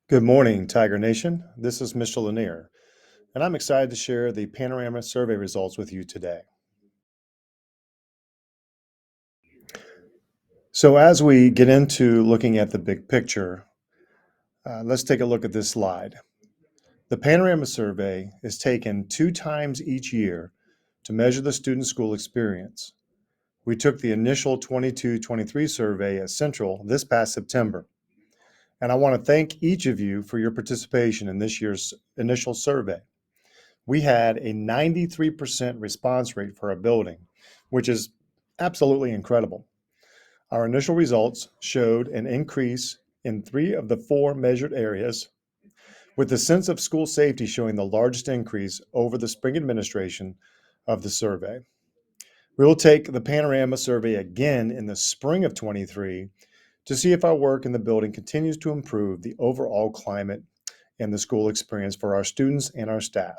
Good morning, Tiger Nation. This is Mr. Lanier, and I'm excited to share the Panorama survey results with you today. So, as we get into looking at the big picture, let's take a look at this slide. The Panorama survey is taken 2 times each year to measure the student school experience. We took the initial 22-23 survey at Central this past September, and I want to thank each of you for your participation in this year's initial survey. We had a 93% response rate for our building, which is absolutely incredible. Our initial results showed an increase in 3 of the 4 measured areas, with the sense of school safety showing the largest increase over the spring administration of the survey. We will take the Panorama survey again in the spring of 23 to see if our work in the building continues to improve the overall climate and the school experience for our students and our staff.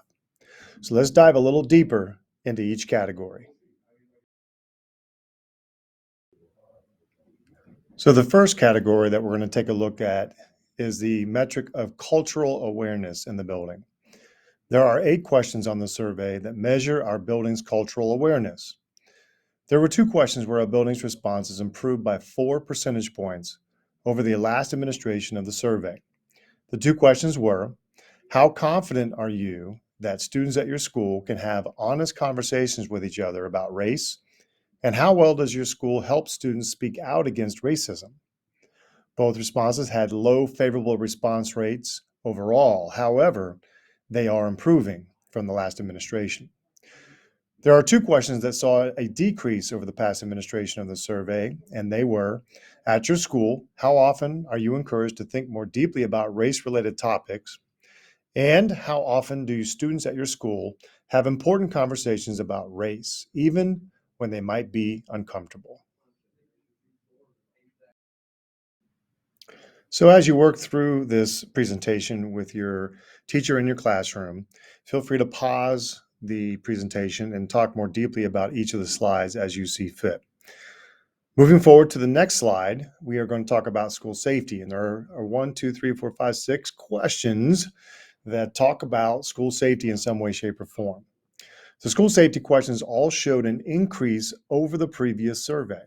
So let's dive a little deeper into each category. So the first category that we're going to take a look at is the metric of cultural awareness in the building. There are 8 questions on the survey that measure our building's cultural awareness. There were 2 questions where our building's responses improved by 4 percentage points over the last administration of the survey. The 2 questions were, how confident are you that students at your school can have honest conversations with each other about race? And how well does your school help students speak out against racism? Both responses had low favorable response rates overall. However, they are improving from the last administration. There are 2 questions that saw a decrease over the past administration of the survey, and they were, at your school, how often are you encouraged to think more deeply about race-related topics? And how often do students at your school have important conversations about race, even when they might be uncomfortable? So as you work through this presentation with your teacher in your classroom, feel free to pause the presentation and talk more deeply about each of the slides as you see fit. Moving forward to the next slide, we are going to talk about school safety. And there are 1, 2, 3, 4, 5, 6 questions that talk about school safety in some way, shape, or form. The school safety questions all showed an increase over the previous survey.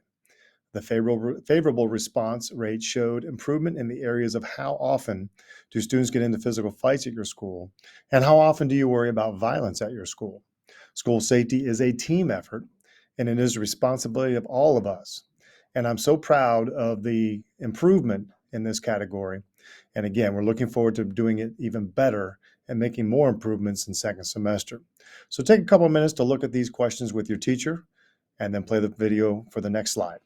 The favorable response rate showed improvement in the areas of how often do students get into physical fights at your school, and how often do you worry about violence at your school. School safety is a team effort, and it is the responsibility of all of us. And I'm so proud of the improvement in this category. And again, we're looking forward to doing it even better and making more improvements in second semester. So take a couple of minutes to look at these questions with your teacher, and then play the video for the next slide.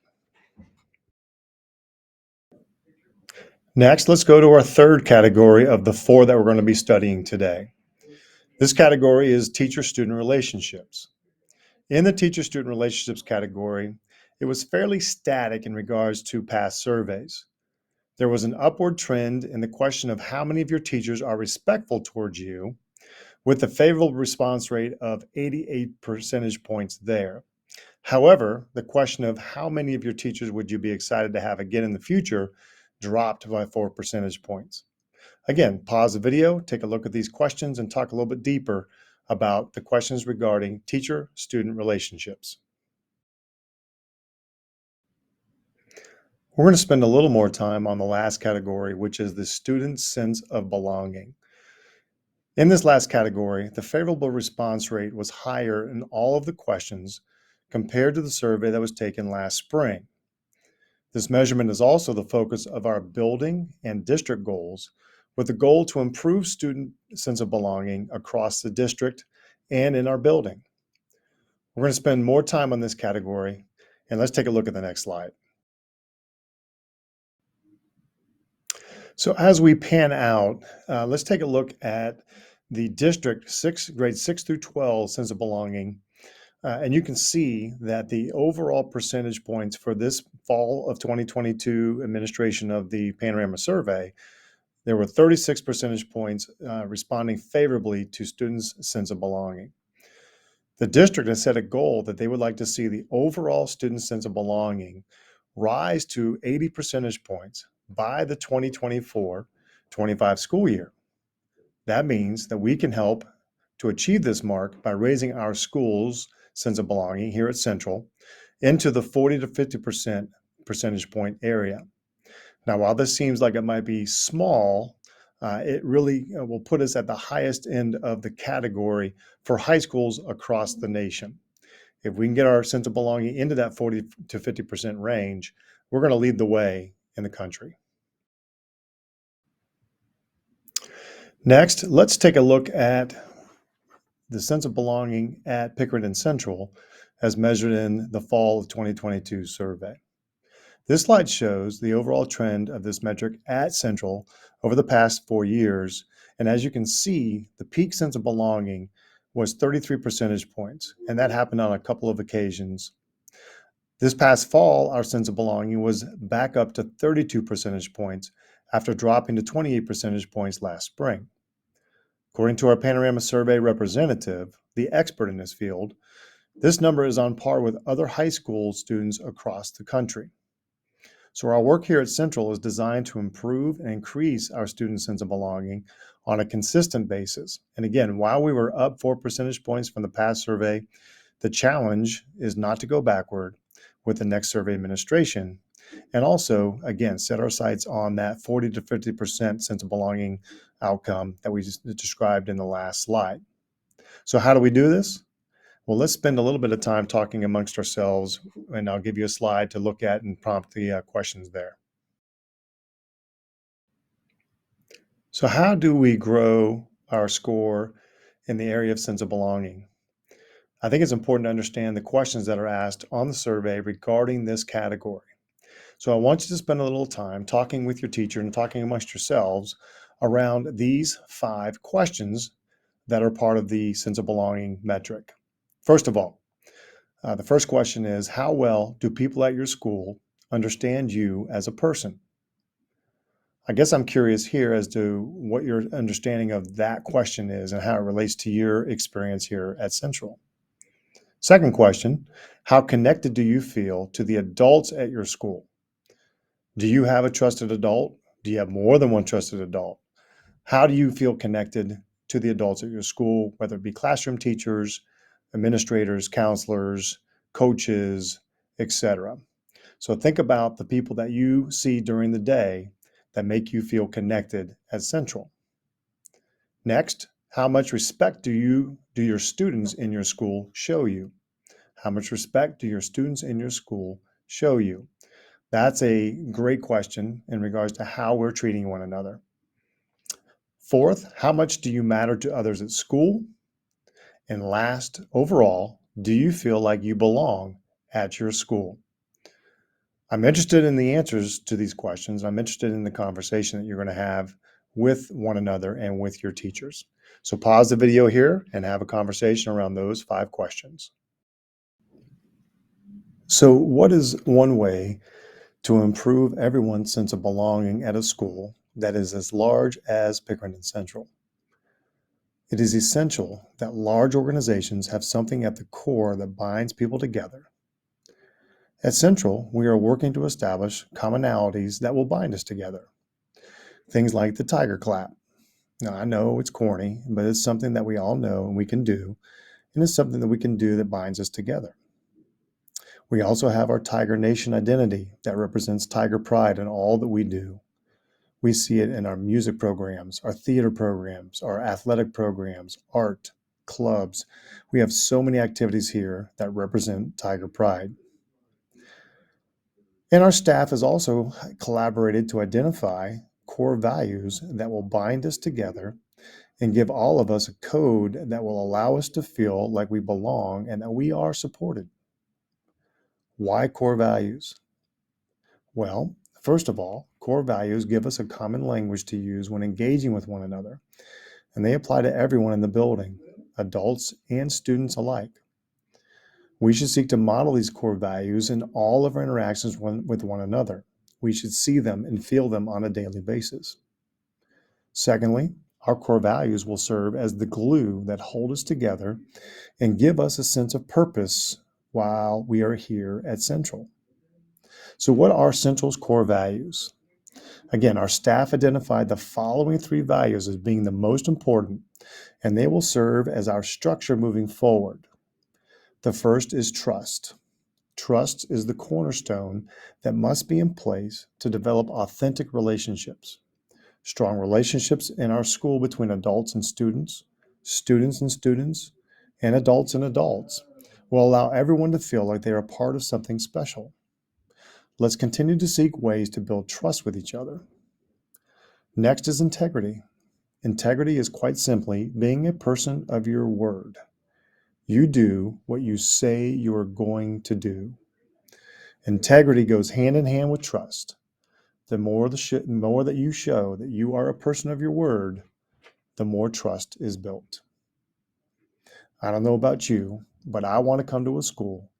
Next, let's go to our third category of the 4 that we're going to be studying today. This category is teacher-student relationships. In the teacher-student relationships category, it was fairly static in regards to past surveys. There was an upward trend in the question of how many of your teachers are respectful towards you, with a favorable response rate of 88 percentage points there. However, the question of how many of your teachers would you be excited to have again in the future dropped by 4 percentage points. Again, pause the video, take a look at these questions, and talk a little bit deeper about the questions regarding teacher-student relationships. We're going to spend a little more time on the last category, which is the student's sense of belonging. In this last category, the favorable response rate was higher in all of the questions compared to the survey that was taken last spring. This measurement is also the focus of our building and district goals, with the goal to improve student sense of belonging across the district and in our building. We're going to spend more time on this category, and let's take a look at the next slide. So as we pan out, let's take a look at the district grades 6 through 12 sense of belonging. And you can see that the overall percentage points for this fall of 2022 administration of the Panorama survey, there were 36 percentage points responding favorably to students' sense of belonging. The district has set a goal that they would like to see the overall student sense of belonging rise to 80 percentage points by the 25 school year. That means that we can help to achieve this mark by raising our school's sense of belonging here at Central into the 40 to 50% percentage point area. Now, while this seems like it might be small, it really will put us at the highest end of the category for high schools across the nation. If we can get our sense of belonging into that 40 to 50% range, we're going to lead the way in the country. Next, let's take a look at the sense of belonging at Pickerington Central as measured in the fall of 2022 survey. This slide shows the overall trend of this metric at Central over the past 4 years. And as you can see, the peak sense of belonging was 33 percentage points, and that happened on a couple of occasions. This past fall, our sense of belonging was back up to 32 percentage points after dropping to 28 percentage points last spring. According to our Panorama survey representative, the expert in this field, this number is on par with other high school students across the country. So our work here at Central is designed to improve and increase our students' sense of belonging on a consistent basis. And again, while we were up 4 percentage points from the past survey, the challenge is not to go backward with the next survey administration. And also, again, set our sights on that 40 to 50% sense of belonging outcome that we just described in the last slide. So how do we do this? Well, let's spend a little bit of time talking amongst ourselves, and I'll give you a slide to look at and prompt the questions there. So how do we grow our score in the area of sense of belonging? I think it's important to understand the questions that are asked on the survey regarding this category. So I want you to spend a little time talking with your teacher and talking amongst yourselves around these 5 questions that are part of the sense of belonging metric. First of all, the first question is, how well do people at your school understand you as a person? I guess I'm curious here as to what your understanding of that question is and how it relates to your experience here at Central. Second question, how connected do you feel to the adults at your school? Do you have a trusted adult? Do you have more than one trusted adult? How do you feel connected to the adults at your school, whether it be classroom teachers, administrators, counselors, coaches, etc.? So think about the people that you see during the day that make you feel connected at Central. Next, how much respect do your students in your school show you? How much respect do your students in your school show you? That's a great question in regards to how we're treating one another. Fourth, how much do you matter to others at school? And last, overall, do you feel like you belong at your school? I'm interested in the answers to these questions. I'm interested in the conversation that you're going to have with one another and with your teachers. So pause the video here and have a conversation around those 5 questions. So what is one way to improve everyone's sense of belonging at a school that is as large as Pickerington Central? It is essential that large organizations have something at the core that binds people together. At Central, we are working to establish commonalities that will bind us together. Things like the tiger clap. Now, I know it's corny, but it's something that we all know and we can do, and it's something that we can do that binds us together. We also have our Tiger Nation identity that represents Tiger pride in all that we do. We see it in our music programs, our theater programs, our athletic programs, art, clubs. We have so many activities here that represent Tiger pride. And our staff has also collaborated to identify core values that will bind us together and give all of us a code that will allow us to feel like we belong and that we are supported. Why core values? Well, first of all, core values give us a common language to use when engaging with one another, and they apply to everyone in the building, adults and students alike. We should seek to model these core values in all of our interactions with one another. We should see them and feel them on a daily basis. Secondly, our core values will serve as the glue that hold us together and give us a sense of purpose while we are here at Central. So what are Central's core values? Again, our staff identified the following three values as being the most important, and they will serve as our structure moving forward. The first is trust. Trust is the cornerstone that must be in place to develop authentic relationships. Strong relationships in our school between adults and students, students and students, and adults will allow everyone to feel like they are a part of something special. Let's continue to seek ways to build trust with each other. Next is integrity. Integrity is quite simply being a person of your word. You do what you say you are going to do. Integrity goes hand in hand with trust. The more that you show that you are a person of your word, the more trust is built. I don't know about you, but I want to come to a school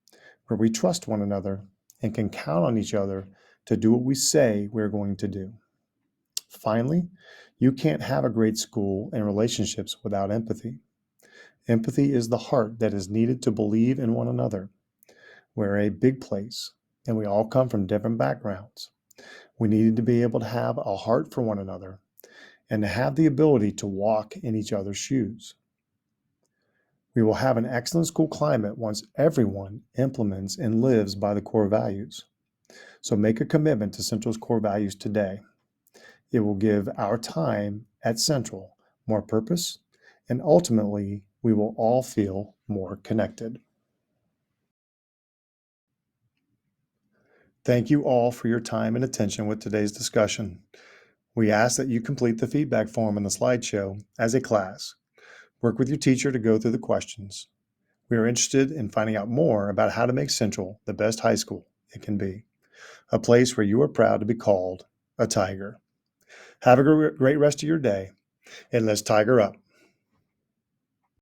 where we trust one another and can count on each other to do what we say we're going to do. Finally, you can't have a great school and relationships without empathy. Empathy is the heart that is needed to believe in one another. We're a big place, and we all come from different backgrounds. We needed to be able to have a heart for one another and to have the ability to walk in each other's shoes. We will have an excellent school climate once everyone implements and lives by the core values. So make a commitment to Central's core values today. It will give our time at Central more purpose, and ultimately, we will all feel more connected. Thank you all for your time and attention with today's discussion. We ask that you complete the feedback form in the slideshow as a class. Work with your teacher to go through the questions. We are interested in finding out more about how to make Central the best high school it can be, a place where you are proud to be called a Tiger. Have a great rest of your day, and let's Tiger up.